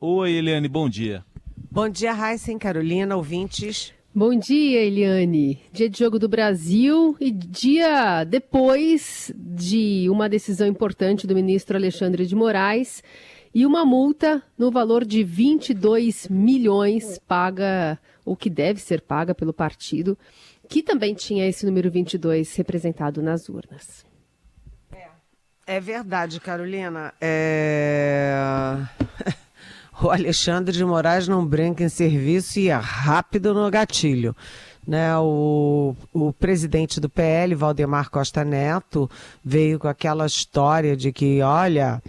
Oi, Eliane, bom dia. Bom dia, Raíssen, Carolina, ouvintes. Bom dia, Eliane. Dia de Jogo do Brasil e dia depois de uma decisão importante do ministro Alexandre de Moraes e uma multa no valor de 22 milhões paga, ou que deve ser paga pelo partido, que também tinha esse número 22 representado nas urnas. É verdade, Carolina. O Alexandre de Moraes não brinca em serviço e é rápido no gatilho. Né? O presidente do PL, Valdemar Costa Neto, veio com aquela história de que, olha,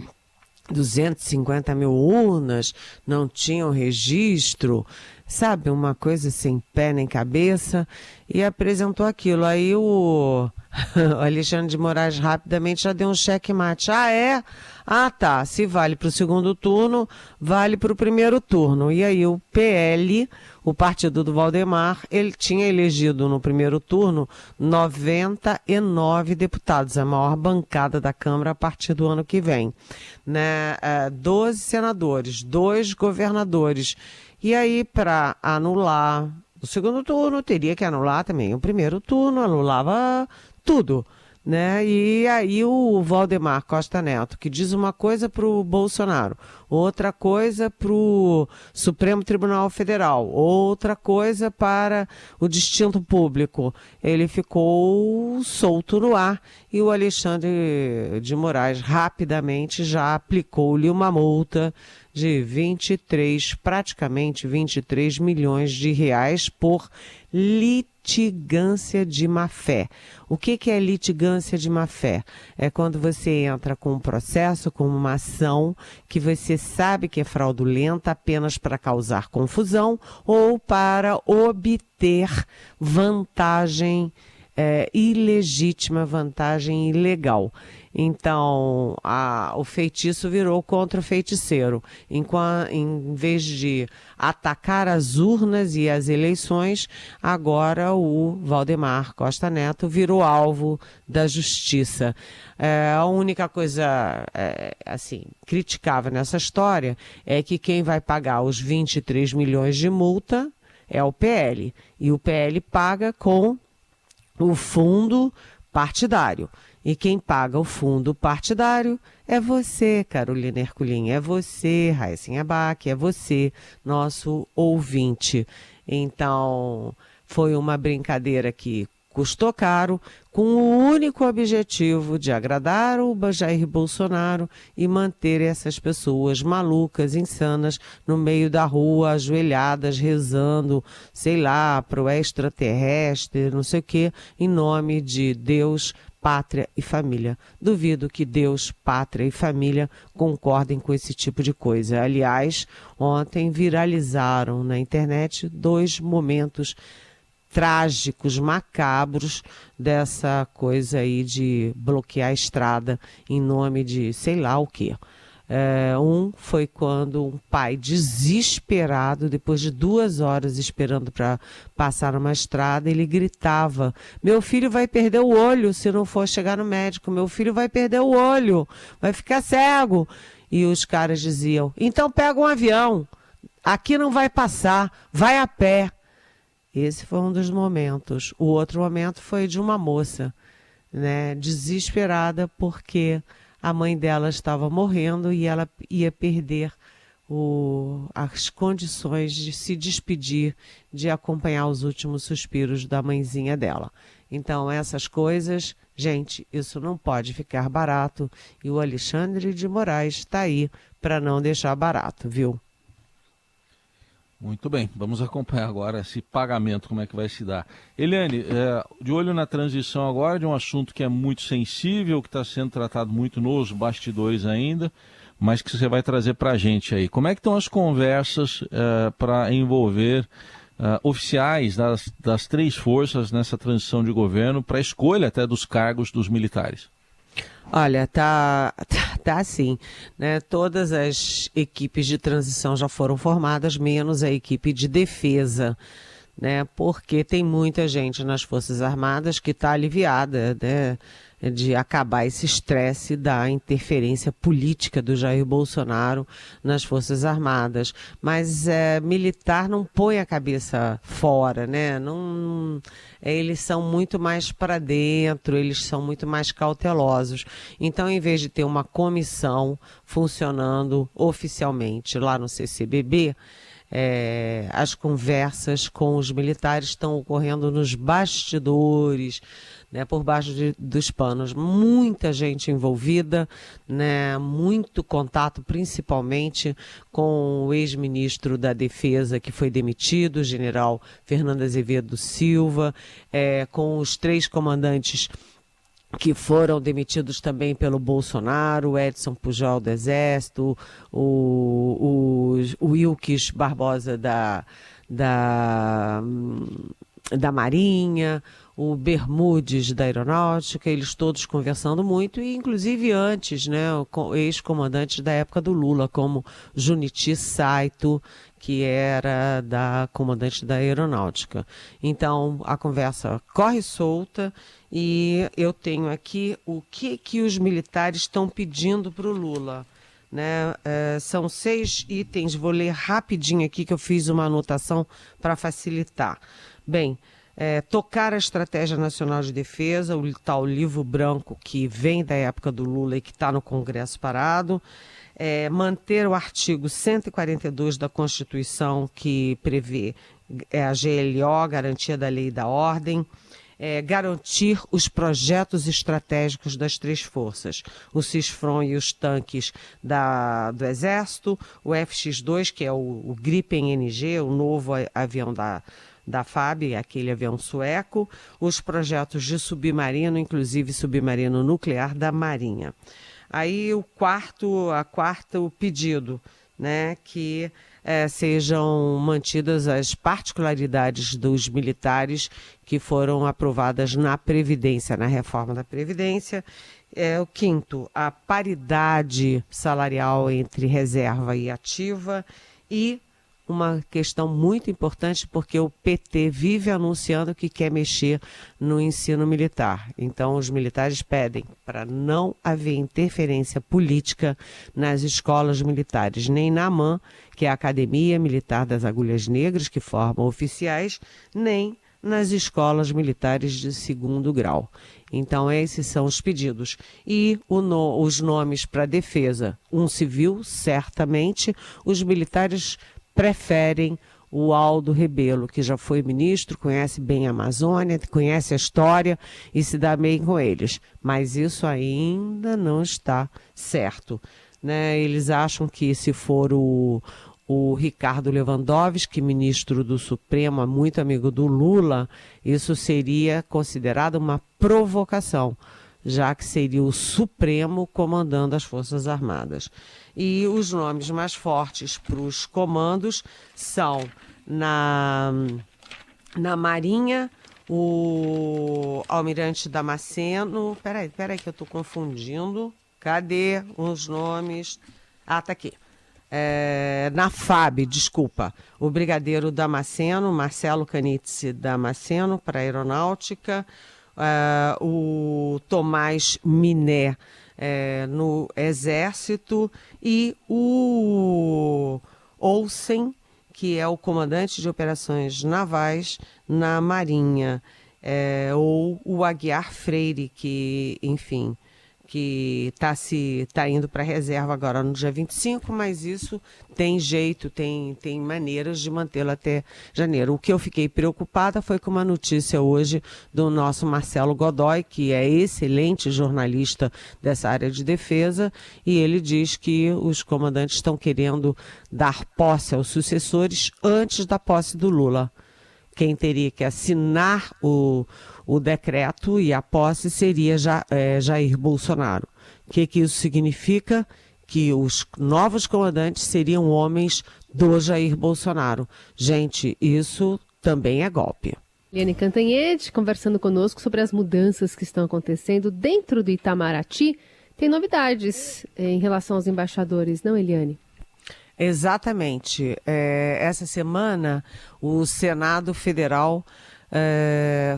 250 mil urnas não tinham registro, sabe, uma coisa sem pé nem cabeça, e apresentou aquilo. Aí o Alexandre de Moraes rapidamente já deu um checkmate. Ah, é? Ah, tá. Se vale para o segundo turno, vale para o primeiro turno. E aí o PL, o partido do Valdemar, ele tinha elegido no primeiro turno 99 deputados, a maior bancada da Câmara a partir do ano que vem. Né? 12 senadores, 2 governadores. E aí, para anular o segundo turno, teria que anular também o primeiro turno, anulava tudo. Né? E aí o Valdemar Costa Neto, que diz uma coisa para o Bolsonaro, outra coisa para o Supremo Tribunal Federal, outra coisa para o distinto público. Ele ficou solto no ar e o Alexandre de Moraes rapidamente já aplicou-lhe uma multa de praticamente 23 milhões de reais por litigância de má-fé. O que é litigância de má-fé? É quando você entra com um processo, com uma ação que você sabe que é fraudulenta apenas para causar confusão ou para obter vantagem ilegítima, vantagem ilegal. Então, o feitiço virou contra o feiticeiro. Em vez de atacar as urnas e as eleições, agora o Valdemar Costa Neto virou alvo da justiça. A única coisa criticável nessa história é que quem vai pagar os 23 milhões de multa é o PL. E o PL paga com o fundo partidário. E quem paga o fundo partidário é você, Carolina Ercolim, é você, Raíssen Abac, é você, nosso ouvinte. Então, foi uma brincadeira que custou caro, com o único objetivo de agradar o Jair Bolsonaro e manter essas pessoas malucas, insanas, no meio da rua, ajoelhadas, rezando, sei lá, para o extraterrestre, não sei o quê, em nome de Deus, pátria e família. Duvido que Deus, pátria e família concordem com esse tipo de coisa. Aliás, ontem viralizaram na internet 2 momentos trágicos, macabros dessa coisa aí de bloquear a estrada em nome de sei lá o quê. Um foi quando um pai desesperado, depois de 2 horas esperando para passar numa estrada, ele gritava: meu filho vai perder o olho se não for chegar no médico, meu filho vai perder o olho, vai ficar cego. E os caras diziam: então pega um avião, aqui não vai passar, vai a pé. Esse foi um dos momentos. O outro momento foi de uma moça, né, desesperada porque a mãe dela estava morrendo e ela ia perder as condições de se despedir, de acompanhar os últimos suspiros da mãezinha dela. Então, essas coisas, gente, isso não pode ficar barato. E o Alexandre de Moraes está aí para não deixar barato, viu? Muito bem, vamos acompanhar agora esse pagamento, como é que vai se dar. Eliane, de olho na transição agora de um assunto que é muito sensível, que está sendo tratado muito nos bastidores ainda, mas que você vai trazer para a gente aí. Como é que estão as conversas para envolver oficiais das 3 forças nessa transição de governo, para a escolha até dos cargos dos militares? Olha, tá assim, né? Todas as equipes de transição já foram formadas, menos a equipe de defesa, né? Porque tem muita gente nas Forças Armadas que está aliviada, né? de acabar esse estresse da interferência política do Jair Bolsonaro nas Forças Armadas. Mas militar não põe a cabeça fora, né? Eles são muito mais para dentro, eles são muito mais cautelosos. Então, em vez de ter uma comissão funcionando oficialmente lá no CCBB, as conversas com os militares estão ocorrendo nos bastidores, né, por baixo dos panos. Muita gente envolvida, né, muito contato, principalmente com o ex-ministro da Defesa que foi demitido, o general Fernando Azevedo Silva, com os 3 comandantes que foram demitidos também pelo Bolsonaro, o Edson Pujol do Exército, o Wilkes Barbosa da Marinha, o Bermudes da Aeronáutica, eles todos conversando muito, e inclusive antes, né, ex-comandantes da época do Lula, como Junichi Saito, que era comandante da Aeronáutica. Então, a conversa corre solta e eu tenho aqui o que os militares estão pedindo para o Lula. Né? São 6 itens, vou ler rapidinho aqui que eu fiz uma anotação para facilitar. Bem, tocar a Estratégia Nacional de Defesa, o tal livro branco que vem da época do Lula e que está no Congresso parado, manter o artigo 142 da Constituição que prevê a GLO, Garantia da Lei e da Ordem, garantir os projetos estratégicos das 3 forças, o Cisfron e os tanques do Exército, o FX-2, que é o Gripen NG, o novo avião da FAB, aquele avião sueco, os projetos de submarino, inclusive submarino nuclear da Marinha. Aí o quarto pedido, né, que sejam mantidas as particularidades dos militares que foram aprovadas na Previdência, na reforma da Previdência. O quinto, a paridade salarial entre reserva e ativa, e uma questão muito importante, porque o PT vive anunciando que quer mexer no ensino militar. Então, os militares pedem para não haver interferência política nas escolas militares, nem na AMAN, que é a Academia Militar das Agulhas Negras, que forma oficiais, nem nas escolas militares de 2º grau. Então, esses são os pedidos. E os nomes para defesa, um civil, certamente, os militares preferem o Aldo Rebelo, que já foi ministro, conhece bem a Amazônia, conhece a história e se dá bem com eles. Mas isso ainda não está certo, né? Eles acham que se for o Ricardo Lewandowski, ministro do Supremo, muito amigo do Lula, isso seria considerado uma provocação, já que seria o Supremo comandando as Forças Armadas. E os nomes mais fortes para os comandos são na Marinha, o Almirante Damasceno. Peraí que eu estou confundindo. Cadê os nomes? Ah, tá aqui. Na FAB, desculpa, o Brigadeiro Damasceno, Marcelo Canitzi Damasceno, para a Aeronáutica, o Tomás Miné no Exército, e o Olsen, que é o comandante de operações navais na Marinha, ou o Aguiar Freire, que, enfim, que está indo para a reserva agora no dia 25, mas isso tem jeito, tem maneiras de mantê-lo até janeiro. O que eu fiquei preocupada foi com uma notícia hoje do nosso Marcelo Godoy, que é excelente jornalista dessa área de defesa, e ele diz que os comandantes estão querendo dar posse aos sucessores antes da posse do Lula. Quem teria que assinar o decreto e a posse seria Jair Bolsonaro. O que isso significa? Que os novos comandantes seriam homens do Jair Bolsonaro. Gente, isso também é golpe. Eliane Cantanhede conversando conosco sobre as mudanças que estão acontecendo dentro do Itamaraty. Tem novidades em relação aos embaixadores, não, Eliane? Exatamente. Essa semana, o Senado Federal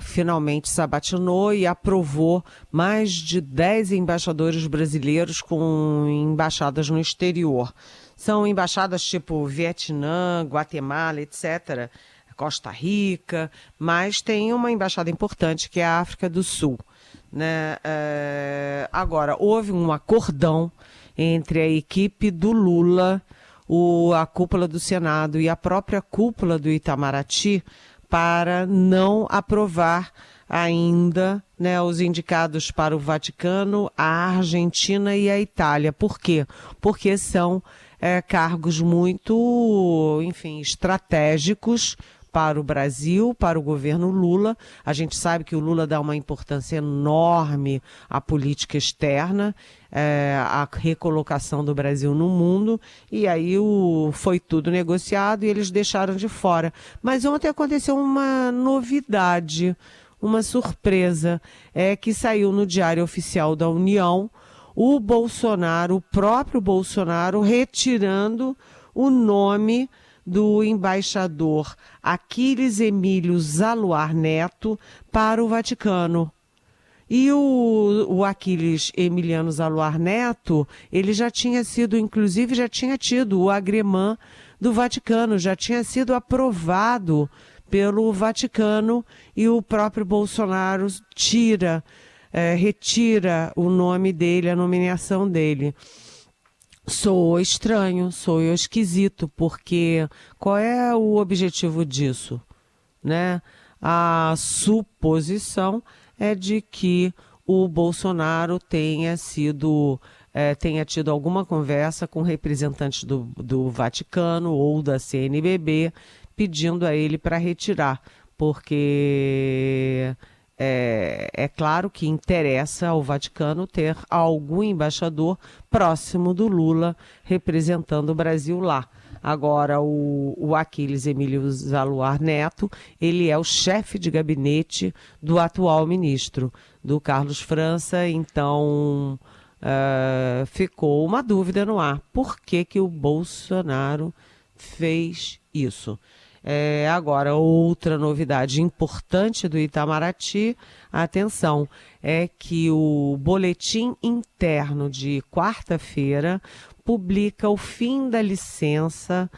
finalmente sabatinou e aprovou mais de 10 embaixadores brasileiros com embaixadas no exterior. São embaixadas tipo Vietnã, Guatemala, etc., Costa Rica, mas tem uma embaixada importante que é a África do Sul, né? Agora, houve um acordão entre a equipe do Lula, a cúpula do Senado e a própria cúpula do Itamaraty para não aprovar ainda, né, os indicados para o Vaticano, a Argentina e a Itália. Por quê? Porque são cargos muito, enfim, estratégicos para o Brasil, para o governo Lula. A gente sabe que o Lula dá uma importância enorme à política externa, à recolocação do Brasil no mundo, e aí foi tudo negociado e eles deixaram de fora. Mas ontem aconteceu uma novidade, uma surpresa, que saiu no Diário Oficial da União, o próprio Bolsonaro, retirando o nome do embaixador Aquiles Emílio Zaluar Neto para o Vaticano. E o Aquiles Emiliano Zaluar Neto, ele já tinha sido, inclusive já tinha tido o agremã do Vaticano, já tinha sido aprovado pelo Vaticano, e o próprio Bolsonaro retira o nome dele, a nomeação dele. Soou estranho, soou esquisito, porque qual é o objetivo disso, né? A suposição é de que o Bolsonaro tenha tido alguma conversa com representantes do Vaticano ou da CNBB pedindo a ele para retirar, porque é claro que interessa ao Vaticano ter algum embaixador próximo do Lula representando o Brasil lá. Agora, o Aquiles Emílio Zaluar Neto, ele é o chefe de gabinete do atual ministro, do Carlos França, então ficou uma dúvida no ar. Por que que o Bolsonaro fez isso? Agora, outra novidade importante do Itamaraty, atenção, é que o boletim interno de quarta-feira publica o fim da licença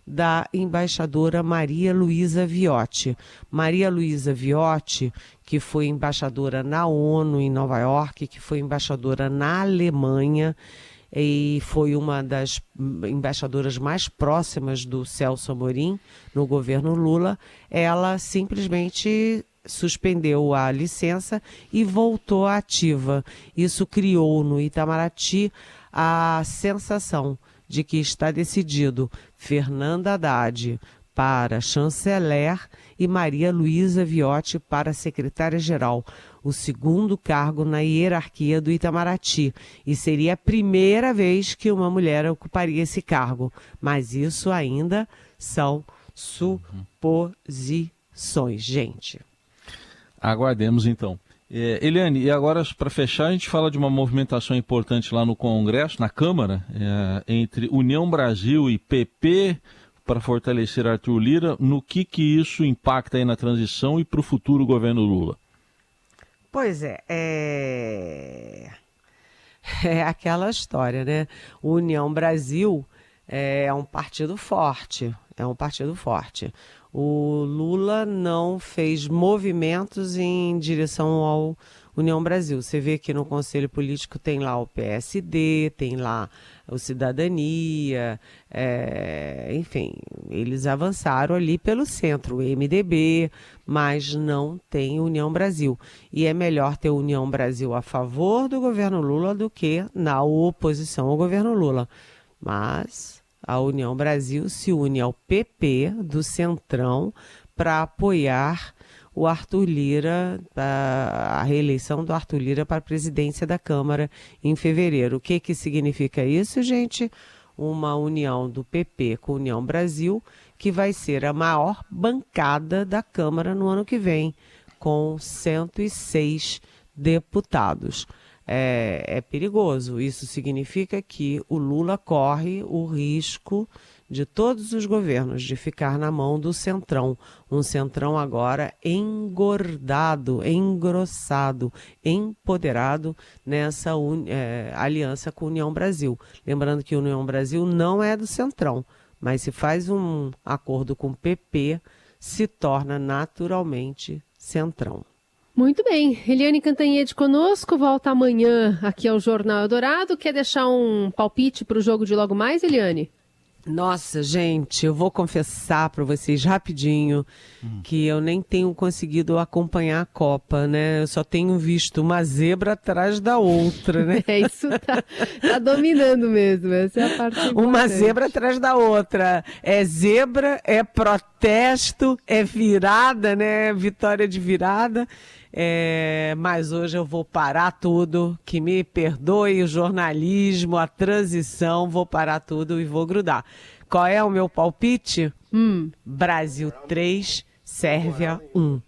da embaixadora Maria Luísa Viotti. Maria Luísa Viotti, que foi embaixadora na ONU em Nova York, que foi embaixadora na Alemanha, e foi uma das embaixadoras mais próximas do Celso Amorim no governo Lula, ela simplesmente suspendeu a licença e voltou ativa. Isso criou no Itamaraty a sensação de que está decidido Fernanda Haddad para chanceler e Maria Luísa Viotti para secretária-geral, o segundo cargo na hierarquia do Itamaraty. E seria a primeira vez que uma mulher ocuparia esse cargo. Mas isso ainda são suposições, gente. Aguardemos então. Eliane, e agora para fechar, a gente fala de uma movimentação importante lá no Congresso, na Câmara, entre União Brasil e PP, para fortalecer Arthur Lira. No que isso impacta aí na transição e para o futuro governo Lula? Pois é aquela história, né? O União Brasil é um partido forte, O Lula não fez movimentos em direção ao União Brasil. Você vê que no Conselho Político tem lá o PSD, tem lá o Cidadania, enfim, eles avançaram ali pelo centro, o MDB, mas não tem União Brasil. E é melhor ter União Brasil a favor do governo Lula do que na oposição ao governo Lula. Mas a União Brasil se une ao PP do Centrão para apoiar o Arthur Lira, a reeleição do Arthur Lira para a presidência da Câmara em fevereiro. O que significa isso, gente? Uma união do PP com a União Brasil, que vai ser a maior bancada da Câmara no ano que vem, com 106 deputados. É perigoso. Isso significa que o Lula corre o risco de todos os governos de ficar na mão do Centrão. Um Centrão agora engordado, engrossado, empoderado nessa aliança com a União Brasil. Lembrando que a União Brasil não é do Centrão, mas se faz um acordo com o PP, se torna naturalmente Centrão. Muito bem. Eliane Cantanhede conosco, volta amanhã aqui ao Jornal Eldorado. Quer deixar um palpite para o jogo de logo mais, Eliane? Nossa, gente, eu vou confessar para vocês rapidinho que eu nem tenho conseguido acompanhar a Copa, né? Eu só tenho visto uma zebra atrás da outra, né? Isso tá dominando mesmo, essa é a parte importante. Uma zebra atrás da outra. É zebra, é protesto, é virada, né? Vitória de virada. Mas hoje eu vou parar tudo, que me perdoe o jornalismo, a transição, vou parar tudo e vou grudar. Qual é o meu palpite? Brasil 3, Sérvia 1.